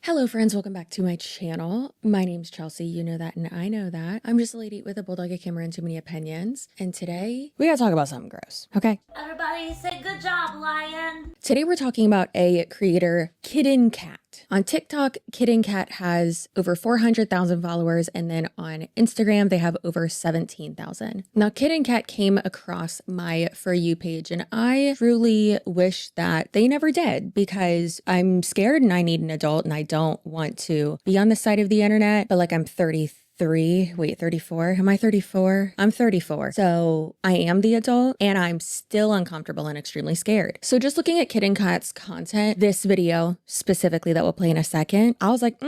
Hello friends, welcome back to my channel. My name's Chelsea, you know that and I know that. I'm just a lady with a bulldog, a camera, and too many opinions. And today, we gotta talk about something gross, okay? Everybody say good job, Lion. Today we're talking about a creator, Kiddenkat. On TikTok, Kiddenkat has over 400,000 followers, and then on Instagram, they have over 17,000. Now, Kiddenkat came across my For You page, and I truly wish that they never did because I'm scared and I need an adult and I don't want to be on this side of the internet, but like I'm 34. Wait, 34? Am I 34? I'm 34. So I am the adult and I'm still uncomfortable and extremely scared. So just looking at Kiddenkat's content, this video specifically that we'll play in a second, I was like,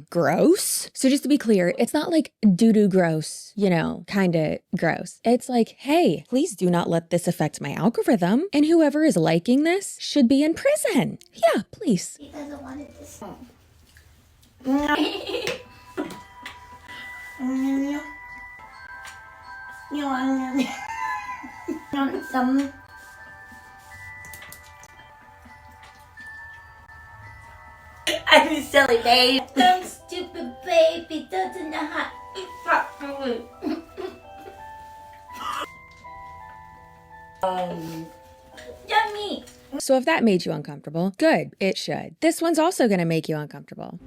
gross. So just to be clear, it's not like doo-doo gross, you know, kind of gross. It's like, hey, please do not let this affect my algorithm. And whoever is liking this should be in prison. Yeah, please. He doesn't want it this song. You want some? I'm silly, babe. Some stupid baby doesn't know how to eat properly. Yummy. So if that made you uncomfortable, good, it should. This one's also gonna make you uncomfortable.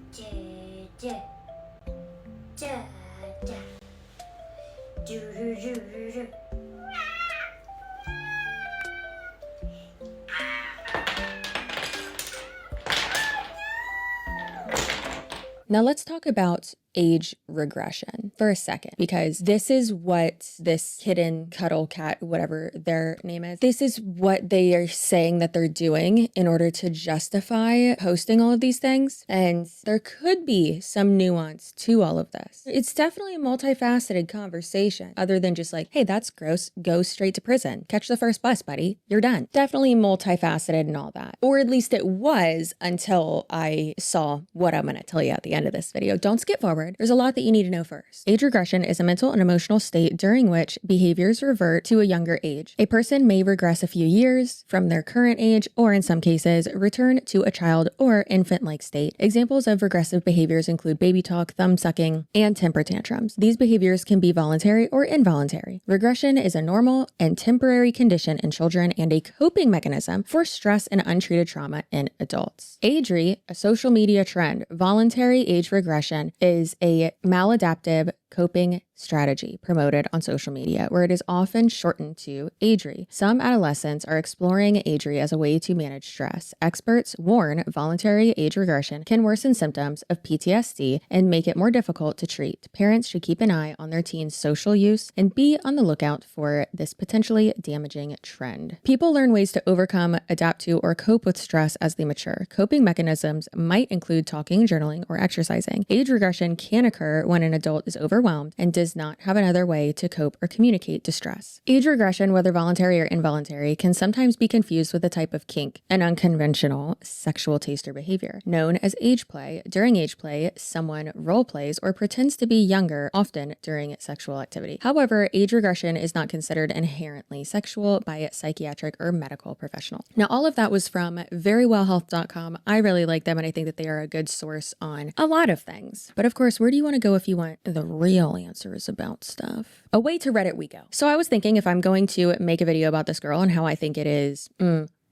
Now let's talk about age regression for a second, because this is what this kitten cuddle cat, whatever their name is, this is what they are saying that they're doing in order to justify posting all of these things. And there could be some nuance to all of this. It's definitely a multifaceted conversation other than just like, hey, that's gross, go straight to prison, catch the first bus, buddy, you're done. Definitely multifaceted and all that, or at least it was until I saw what I'm going to tell you at the end of this video. Don't skip forward. There's a lot that you need to know first. Age regression is a mental and emotional state during which behaviors revert to a younger age. A person may regress a few years from their current age, or in some cases, return to a child or infant-like state. Examples of regressive behaviors include baby talk, thumb sucking, and temper tantrums. These behaviors can be voluntary or involuntary. Regression is a normal and temporary condition in children and a coping mechanism for stress and untreated trauma in adults. Agery, a social media trend, voluntary age regression is a maladaptive coping strategy promoted on social media, where it is often shortened to agery. Some adolescents are exploring agery as a way to manage stress. Experts warn voluntary age regression can worsen symptoms of PTSD and make it more difficult to treat. Parents should keep an eye on their teen's social use and be on the lookout for this potentially damaging trend. People learn ways to overcome, adapt to, or cope with stress as they mature. Coping mechanisms might include talking, journaling, or exercising. Age regression can occur when an adult is overwhelmed and does not have another way to cope or communicate distress. Age regression, whether voluntary or involuntary, can sometimes be confused with a type of kink, an unconventional sexual taste or behavior, known as age play. During age play, someone role plays or pretends to be younger, often during sexual activity. However, age regression is not considered inherently sexual by a psychiatric or medical professional. Now, all of that was from verywellhealth.com. I really like them and I think that they are a good source on a lot of things. But of course, where do you want to go if you want the real answers about stuff? Away to Reddit we go. So I was thinking, if I'm going to make a video about this girl and how I think it is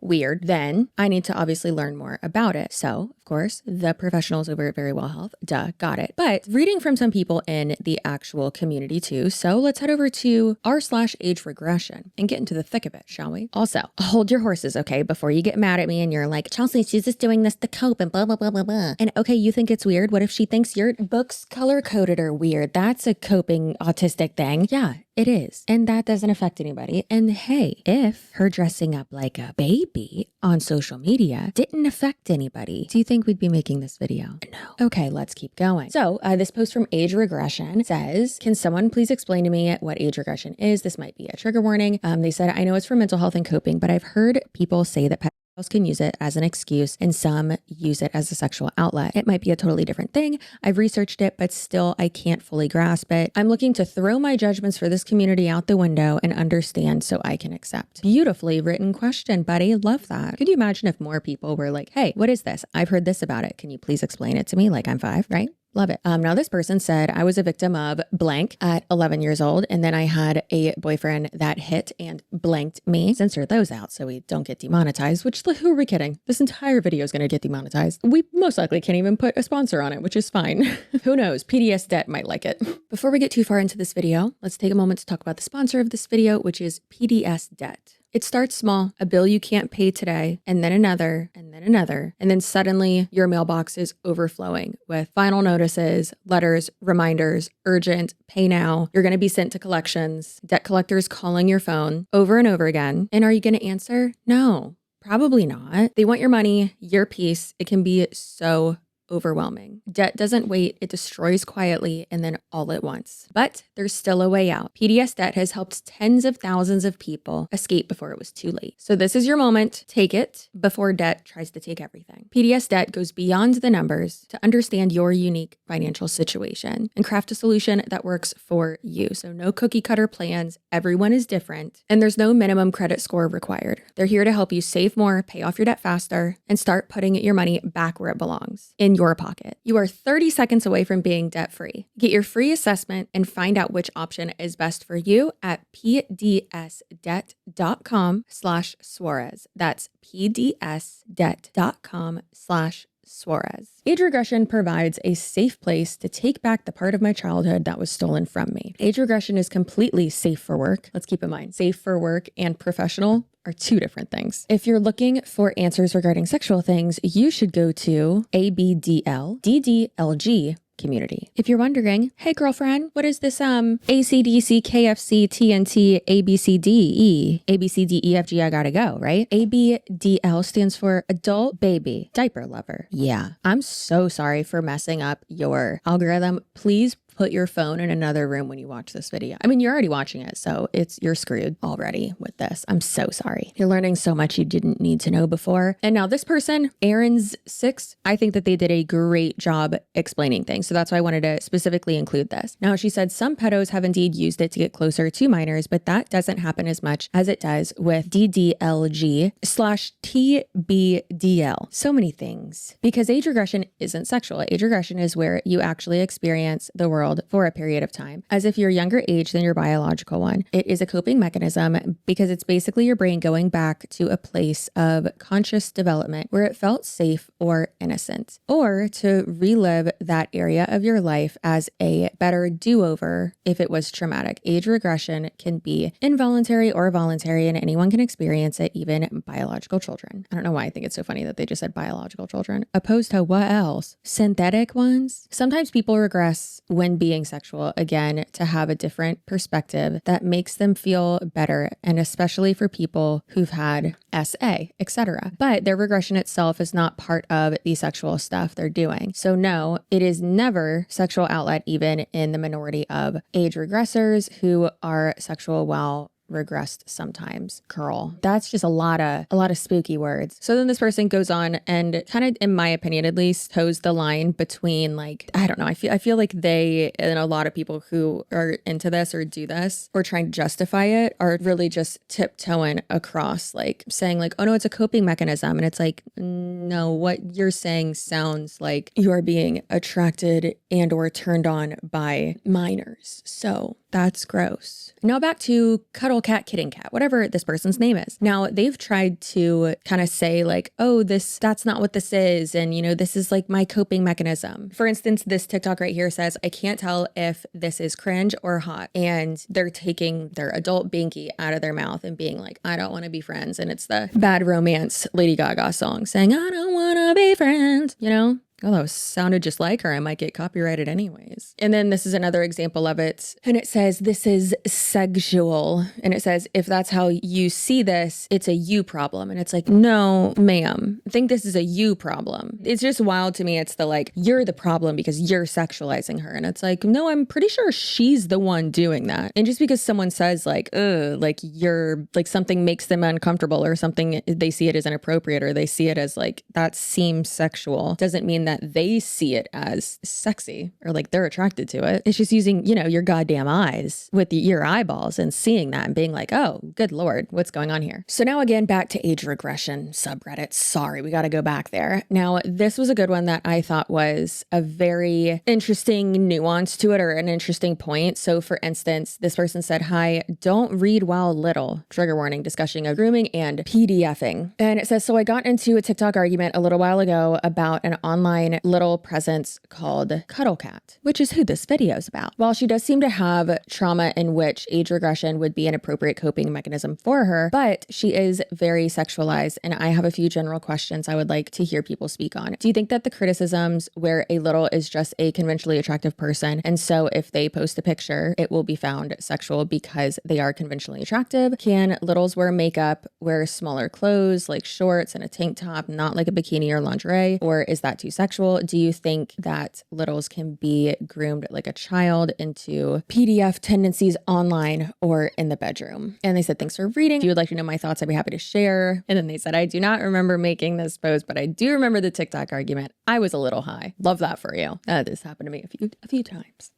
weird, then I need to obviously learn more about it. So, of course, the professionals over at Very Well Health, got it. But reading from some people in the actual community too. So let's head over to r/age regression and get into the thick of it, shall we? Also, hold your horses, okay? Before you get mad at me and you're like, Chelsea, she's just doing this to cope and blah, blah, blah, blah, blah. And okay, you think it's weird. What if she thinks your books color-coded are weird? That's a coping autistic thing. Yeah, it is. And that doesn't affect anybody. And hey, if her dressing up like a baby on social media didn't affect anybody, do you think we'd be making this video? No. Okay, let's keep going. So this post from Age Regression says, can someone please explain to me what age regression is? This might be a trigger warning. They said, I know it's for mental health and coping, but I've heard people say that can use it as an excuse and some use it as a sexual outlet. It might be a totally different thing. I've researched it, but still I can't fully grasp it. I'm looking to throw my judgments for this community out the window and understand so I can accept. Beautifully written question, buddy. Love that. Could you imagine if more people were like, hey, what is this? I've heard this about it. Can you please explain it to me? Like I'm 5, right? Love it. Now this person said, I was a victim of blank at 11 years old. And then I had a boyfriend that hit and blanked me. Censor those out so we don't get demonetized, which who are we kidding? This entire video is going to get demonetized. We most likely can't even put a sponsor on it, which is fine. Who knows? PDS Debt might like it. Before we get too far into this video, let's take a moment to talk about the sponsor of this video, which is PDS Debt. It starts small, a bill you can't pay today, and then another, and then another. And then suddenly your mailbox is overflowing with final notices, letters, reminders, urgent, pay now. You're going to be sent to collections, debt collectors calling your phone over and over again. And are you going to answer? No, probably not. They want your money, your peace. It can be so overwhelming. Debt doesn't wait. It destroys quietly and then all at once. But there's still a way out. PDS Debt has helped tens of thousands of people escape before it was too late. So this is your moment. Take it before debt tries to take everything. PDS Debt goes beyond the numbers to understand your unique financial situation and craft a solution that works for you. So no cookie cutter plans. Everyone is different. And there's no minimum credit score required. They're here to help you save more, pay off your debt faster, and start putting your money back where it belongs, in your pocket. You are 30 seconds away from being debt-free. Get your free assessment and find out which option is best for you at pdsdebt.com/Suarez. That's pdsdebt.com/Suarez. Age regression provides a safe place to take back the part of my childhood that was stolen from me. Age regression is completely safe for work. Let's keep in mind, safe for work and professional are two different things. If you're looking for answers regarding sexual things, you should go to ABDL DDLG community. If you're wondering, hey girlfriend, what is this ACDC, KFC, TNT, ABCDE, ABCDEFG, I gotta go, right? ABDL stands for Adult Baby Diaper Lover. Yeah, I'm so sorry for messing up your algorithm. Please put your phone in another room when you watch this video. I mean, you're already watching it, so you're screwed already with this. I'm so sorry. You're learning so much you didn't need to know before. And now this person, Aaron's 6, I think that they did a great job explaining things. So that's why I wanted to specifically include this. Now, she said some pedos have indeed used it to get closer to minors, but that doesn't happen as much as it does with DDLG/TBDL. So many things. Because age regression isn't sexual. Age regression is where you actually experience the world for a period of time, as if you're younger age than your biological one. It is a coping mechanism because it's basically your brain going back to a place of conscious development where it felt safe or innocent, or to relive that area of your life as a better do-over if it was traumatic. Age regression can be involuntary or voluntary, and anyone can experience it, even biological children. I don't know why I think it's so funny that they just said biological children, opposed to what else? Synthetic ones? Sometimes people regress when being sexual, again, to have a different perspective that makes them feel better, and especially for people who've had SA, etc. But their regression itself is not part of the sexual stuff they're doing. So no, it is never sexual outlet, even in the minority of age regressors who are sexual while regressed sometimes. Girl, that's just a lot of spooky words. So then this person goes on and kind of, in my opinion at least, toes the line between, like, I don't know, I feel like they, and a lot of people who are into this or do this or trying to justify it, are really just tiptoeing across, like saying like, oh no, it's a coping mechanism. And it's like, no, what you're saying sounds like you are being attracted and or turned on by minors. So that's gross. Now back to Kiddenkat, Kiddenkat, whatever this person's name is. Now they've tried to kind of say like, oh, that's not what this is. And you know, this is like my coping mechanism. For instance, this TikTok right here says, I can't tell if this is cringe or hot. And they're taking their adult binky out of their mouth and being like, I don't want to be friends. And it's the Bad Romance Lady Gaga song saying, I don't want to be friends, you know? Oh, that sounded just like her. I might get copyrighted anyways. And then this is another example of it. And it says, this is sexual. And it says, if that's how you see this, it's a you problem. And it's like, no, ma'am, I think this is a you problem. It's just wild to me. It's the like, you're the problem because you're sexualizing her. And it's like, no, I'm pretty sure she's the one doing that. And just because someone says like, like you're like something makes them uncomfortable or something, they see it as inappropriate or they see it as like, that seems sexual, doesn't mean that they see it as sexy or like they're attracted to it. It's just using, you know, your goddamn eyes with your eyeballs and seeing that and being like, oh, good Lord, what's going on here? So now again, back to age regression subreddit. Sorry, we got to go back there. Now, this was a good one that I thought was a very interesting nuance to it or an interesting point. So for instance, this person said, hi, don't read while little. Trigger warning, discussion of grooming and PDFing. And it says, so I got into a TikTok argument a little while ago about an online little presence called Kiddenkat, which is who this video is about. While she does seem to have trauma in which age regression would be an appropriate coping mechanism for her, but she is very sexualized. And I have a few general questions I would like to hear people speak on. Do you think that the criticisms where a little is just a conventionally attractive person, and so if they post a picture, it will be found sexual because they are conventionally attractive? Can littles wear makeup, wear smaller clothes like shorts and a tank top, not like a bikini or lingerie? Or is that too sexual? Do you think that littles can be groomed like a child into PDF tendencies online or in the bedroom? And they said, thanks for reading. If you would like to know my thoughts, I'd be happy to share. And then they said, I do not remember making this post, but I do remember the TikTok argument. I was a little high. Love that for you. This happened to me a few times.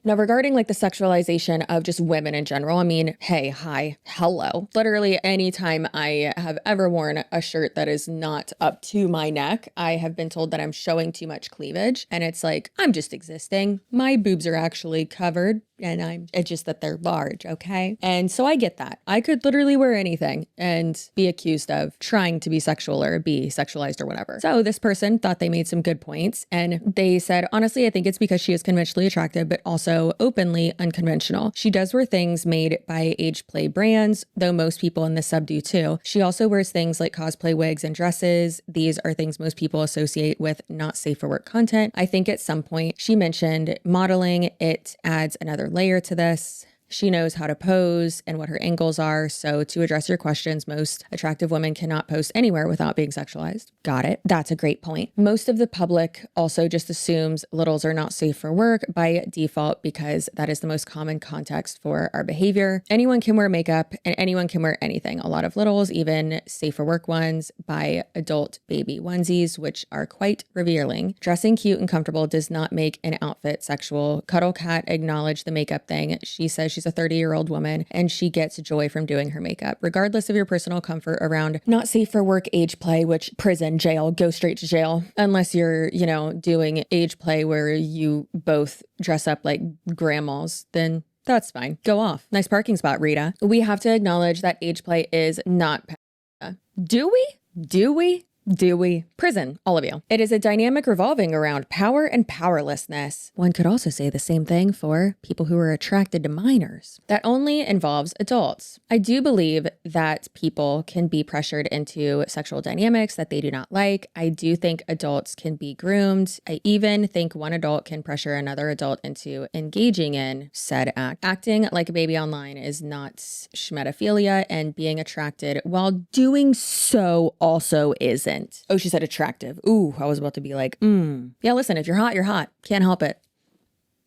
Now, regarding like the sexualization of just women in general, I mean, hey, hi, hello. Literally anytime I have ever worn a shirt that is not up to my neck, I have been told that I'm showing too much cleavage. And it's like, I'm just existing. My boobs are actually covered and it's just that they're large, okay? And so I get that. I could literally wear anything and be accused of trying to be sexual or be sexualized or whatever. So this person thought they made some good points. And they said, honestly, I think it's because she is conventionally attractive, but also openly unconventional. She does wear things made by age play brands, though most people in the sub do too. She also wears things like cosplay wigs and dresses. These are things most people associate with not safe for work content. I think at some point she mentioned modeling. It adds another layer to this. She knows how to pose and what her angles are. So to address your questions, most attractive women cannot post anywhere without being sexualized. Got it. That's a great point. Most of the public also just assumes littles are not safe for work by default because that is the most common context for our behavior. Anyone can wear makeup and anyone can wear anything. A lot of littles, even safe for work ones, buy adult baby onesies, which are quite revealing. Dressing cute and comfortable does not make an outfit sexual. Kiddenkat acknowledged the makeup thing. She says she's a 30-year-old woman and she gets joy from doing her makeup, regardless of your personal comfort around not safe for work age play, which prison, jail, go straight to jail, unless you're, you know, doing age play where you both dress up like grandmas, then that's fine. Go off. Nice parking spot, Rita. We have to acknowledge that age play is not. Do we? Do we? Do we? Prison, all of you. It is a dynamic revolving around power and powerlessness. One could also say the same thing for people who are attracted to minors. That only involves adults. I do believe that people can be pressured into sexual dynamics that they do not like. I do think adults can be groomed. I even think one adult can pressure another adult into engaging in said act. Acting like a baby online is not schmetophilia, and being attracted while doing so also isn't. Oh, she said attractive. Ooh, I was about to be like, yeah, listen, if you're hot, you're hot. Can't help it.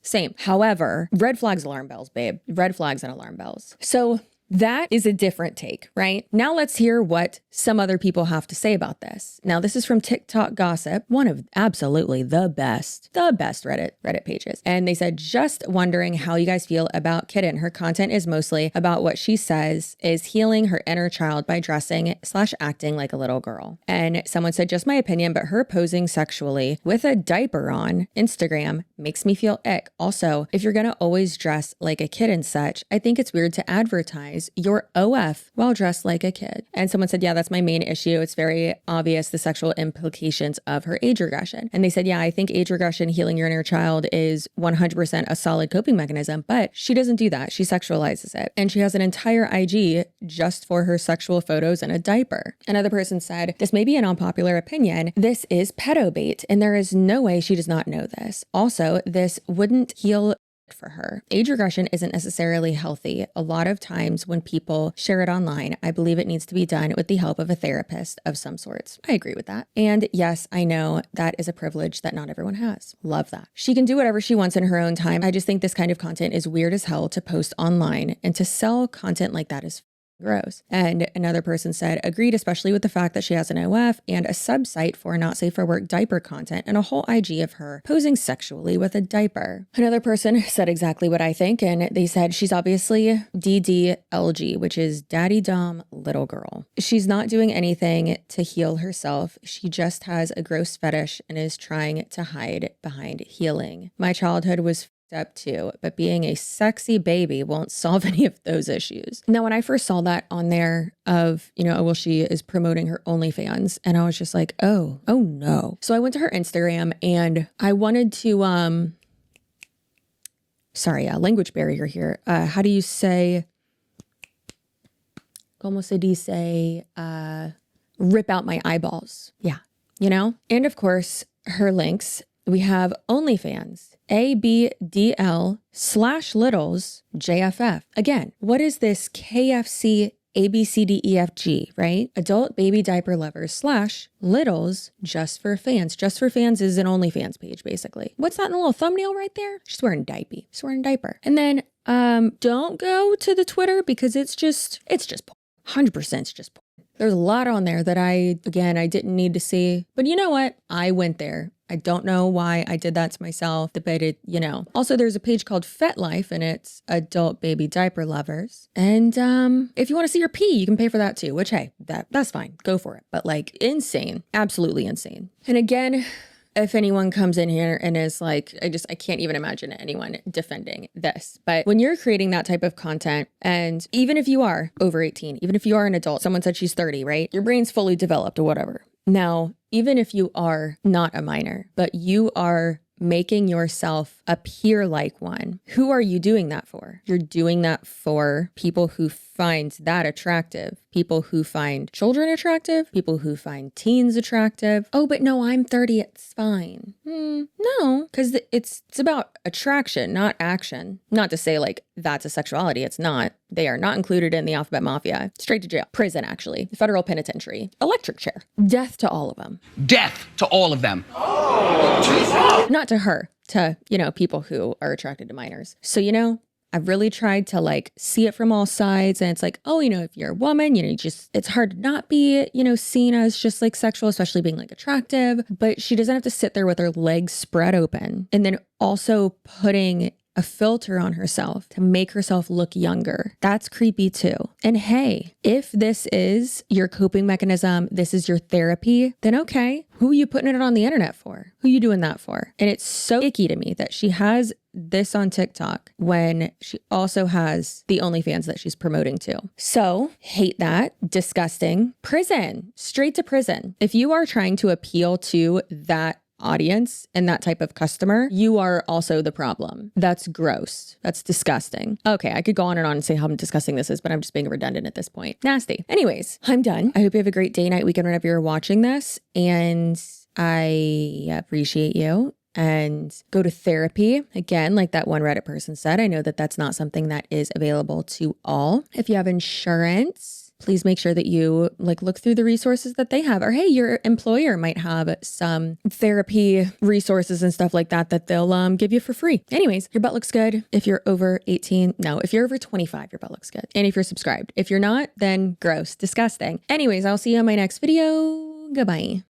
Same. However, red flags, alarm bells, babe. Red flags and alarm bells. So that is a different take, right? Now let's hear what some other people have to say about this. Now, this is from TikTok Gossip, one of absolutely the best Reddit pages. And they said, just wondering how you guys feel about Kidden. Her content is mostly about what she says is healing her inner child by dressing/acting like a little girl. And someone said, just my opinion, but her posing sexually with a diaper on Instagram makes me feel ick. Also, if you're gonna always dress like a kid and such, I think it's weird to advertise sexualize your OF while dressed like a kid. And someone said, yeah, that's my main issue. It's very obvious the sexual implications of her age regression. And they said, yeah, I think age regression, healing your inner child, is 100% a solid coping mechanism, but she doesn't do that. She sexualizes it. And she has an entire IG just for her sexual photos in a diaper. Another person said, this may be an unpopular opinion. This is pedo bait, and there is no way she does not know this. Also, this wouldn't heal for her. Age regression isn't necessarily healthy. A lot of times when people share it online, I believe it needs to be done with the help of a therapist of some sorts. I agree with that. And yes, I know that is a privilege that not everyone has. Love that. She can do whatever she wants in her own time. I just think this kind of content is weird as hell to post online, and to sell content like that is gross. And another person said, agreed, especially with the fact that she has an OF and a sub-site for not safe for work diaper content and a whole IG of her posing sexually with a diaper. Another person said exactly what I think, and they said she's obviously DDLG, which is Daddy Dom Little Girl. She's not doing anything to heal herself. She just has a gross fetish and is trying to hide behind healing. My childhood was up too, but being a sexy baby won't solve any of those issues. Now, when I first saw that on there of, oh, well, she is promoting her OnlyFans, and I was just like, oh no. So I went to her Instagram and I wanted to, language barrier here. How do you say, como se dice, rip out my eyeballs? Yeah. And of course, her links, we have OnlyFans, ABDL/littles JFF. Again, what is this KFC ABCDEFG, right? Adult baby diaper lovers / littles just for fans. Just for fans is an OnlyFans page, basically. What's that in the little thumbnail right there? She's wearing diaper. She's wearing a diaper. And then don't go to the Twitter because it's just porn. 100% it's just porn. There's a lot on there that I didn't need to see. But you know what? I went there. I don't know why I did that to myself, but Also, there's a page called FetLife, and it's adult baby diaper lovers. And if you want to see your pee, you can pay for that too, which, hey, that's fine. Go for it. But insane. Absolutely insane. And again, if anyone comes in here and is like, I can't even imagine anyone defending this. But when you're creating that type of content, and even if you are over 18, even if you are an adult, someone said she's 30, right? Your brain's fully developed or whatever. Now, even if you are not a minor, but you are making yourself appear like one, who are you doing that for? You're doing that for people who find that attractive, people who find children attractive, people who find teens attractive. Oh, but no, I'm 30, it's fine. No, because it's about attraction, not action. Not to say that's a sexuality. It's not. They are not included in the Alphabet Mafia. Straight to jail. Prison, actually. Federal penitentiary. Electric chair. Death to all of them. Death to all of them. Not to her, to, people who are attracted to minors. So, I've really tried to see it from all sides. And it's if you're a woman, it's hard to not be, seen as just sexual, especially being attractive. But she doesn't have to sit there with her legs spread open and then also putting a filter on herself to make herself look younger. That's creepy too. And hey, if this is your coping mechanism, this is your therapy, then okay, who are you putting it on the internet for? Who are you doing that for? And it's so icky to me that she has this on TikTok when she also has the OnlyFans that she's promoting to. So hate that. Disgusting. Prison. Straight to prison. If you are trying to appeal to that audience and that type of customer, you are also the problem. That's gross. That's disgusting. Okay, I could go on and say how disgusting this is, but I'm just being redundant at this point. Nasty. Anyways, I'm done. I hope you have a great day, night, weekend, whenever you're watching this. And I appreciate you. And go to therapy. Again, like that one Reddit person said, I know that that's not something that is available to all. If you have insurance, please make sure that you look through the resources that they have. Or hey, your employer might have some therapy resources and stuff like that they'll give you for free. Anyways, your butt looks good. If you're over 18, no, if you're over 25, your butt looks good. And if you're subscribed. If you're not, then gross, disgusting. Anyways, I'll see you on my next video. Goodbye.